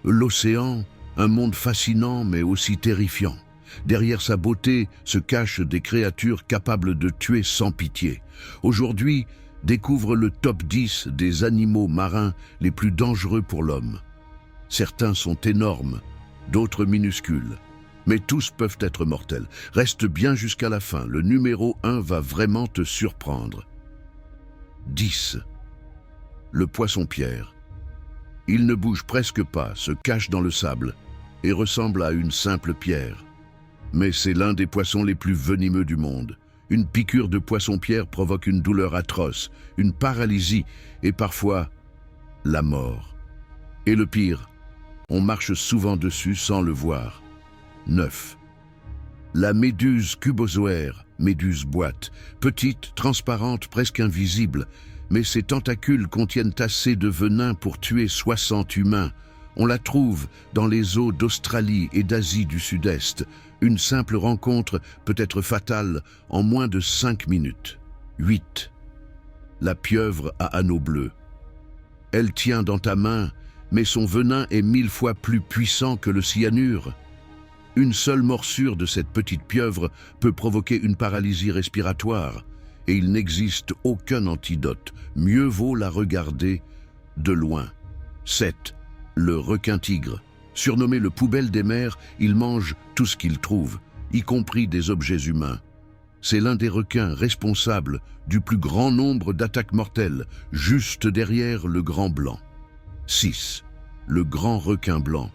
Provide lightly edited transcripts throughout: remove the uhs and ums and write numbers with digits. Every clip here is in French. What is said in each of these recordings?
L'océan, un monde fascinant mais aussi terrifiant. Derrière sa beauté se cachent des créatures capables de tuer sans pitié. Aujourd'hui, découvre le top 10 des animaux marins les plus dangereux pour l'homme. Certains sont énormes, d'autres minuscules, mais tous peuvent être mortels. Reste bien jusqu'à la fin, le numéro 1 va vraiment te surprendre. 10. Le poisson-pierre. Il ne bouge presque pas, se cache dans le sable et ressemble à une simple pierre. Mais c'est l'un des poissons les plus venimeux du monde. Une piqûre de poisson-pierre provoque une douleur atroce, une paralysie et parfois la mort. Et le pire, on marche souvent dessus sans le voir. 9. La méduse cubozoaire, méduse boîte, petite, transparente, presque invisible, mais ses tentacules contiennent assez de venin pour tuer 60 humains. On la trouve dans les eaux d'Australie et d'Asie du Sud-Est. Une simple rencontre peut être fatale en moins de 5 minutes. 8. La pieuvre à anneaux bleus. Elle tient dans ta main, mais son venin est 1000 fois plus puissant que le cyanure. Une seule morsure de cette petite pieuvre peut provoquer une paralysie respiratoire, et il n'existe aucun antidote. Mieux vaut la regarder de loin. 7. Le requin-tigre. Surnommé le poubelle des mers, il mange tout ce qu'il trouve, y compris des objets humains. C'est l'un des requins responsables du plus grand nombre d'attaques mortelles, juste derrière le grand blanc. 6. Le grand requin blanc.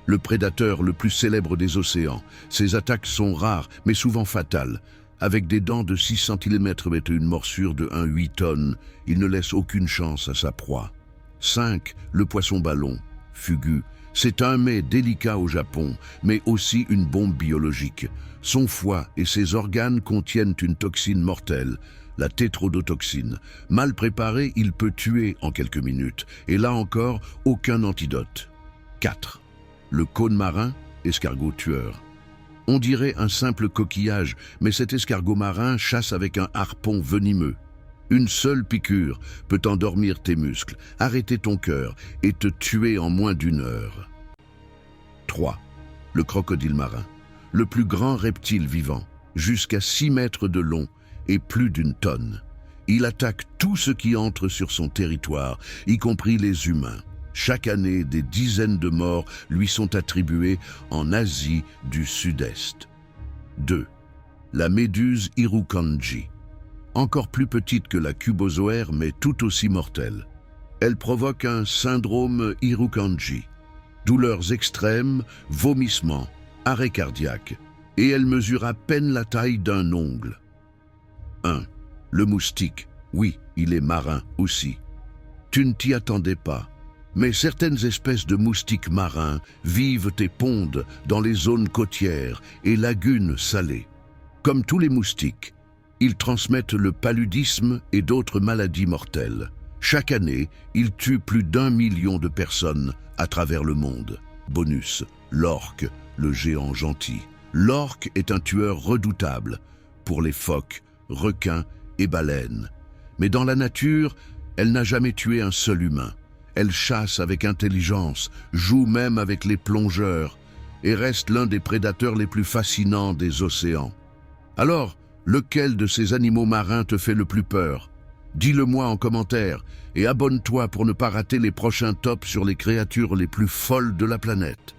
Le prédateur le plus célèbre des océans. Ses attaques sont rares, mais souvent fatales. Avec des dents de 6 cm et une morsure de 1,8 tonnes, il ne laisse aucune chance à sa proie. 5. Le poisson-ballon, fugu. C'est un mets délicat au Japon, mais aussi une bombe biologique. Son foie et ses organes contiennent une toxine mortelle, la tétrodotoxine. Mal préparé, il peut tuer en quelques minutes, et là encore, aucun antidote. 4. Le cône marin, escargot tueur. On dirait un simple coquillage, mais cet escargot marin chasse avec un harpon venimeux. Une seule piqûre peut endormir tes muscles, arrêter ton cœur et te tuer en moins d'1 heure. 3. Le crocodile marin. Le plus grand reptile vivant, jusqu'à 6 mètres de long et plus d'1 tonne. Il attaque tout ce qui entre sur son territoire, y compris les humains. Chaque année, des dizaines de morts lui sont attribuées en Asie du Sud-Est. 2. La méduse Irukandji. Encore plus petite que la cubozoaire, mais tout aussi mortelle. Elle provoque un syndrome Irukandji. Douleurs extrêmes, vomissements, arrêt cardiaque. Et elle mesure à peine la taille d'un ongle. 1. Le moustique. Oui, il est marin aussi. Tu ne t'y attendais pas. Mais certaines espèces de moustiques marins vivent et pondent dans les zones côtières et lagunes salées. Comme tous les moustiques, ils transmettent le paludisme et d'autres maladies mortelles. Chaque année, ils tuent plus d'1 million de personnes à travers le monde. Bonus, l'orque, le géant gentil. L'orque est un tueur redoutable pour les phoques, requins et baleines. Mais dans la nature, elle n'a jamais tué un seul humain. Elle chasse avec intelligence, joue même avec les plongeurs et reste l'un des prédateurs les plus fascinants des océans. Alors, lequel de ces animaux marins te fait le plus peur? Dis-le-moi en commentaire et abonne-toi pour ne pas rater les prochains tops sur les créatures les plus folles de la planète.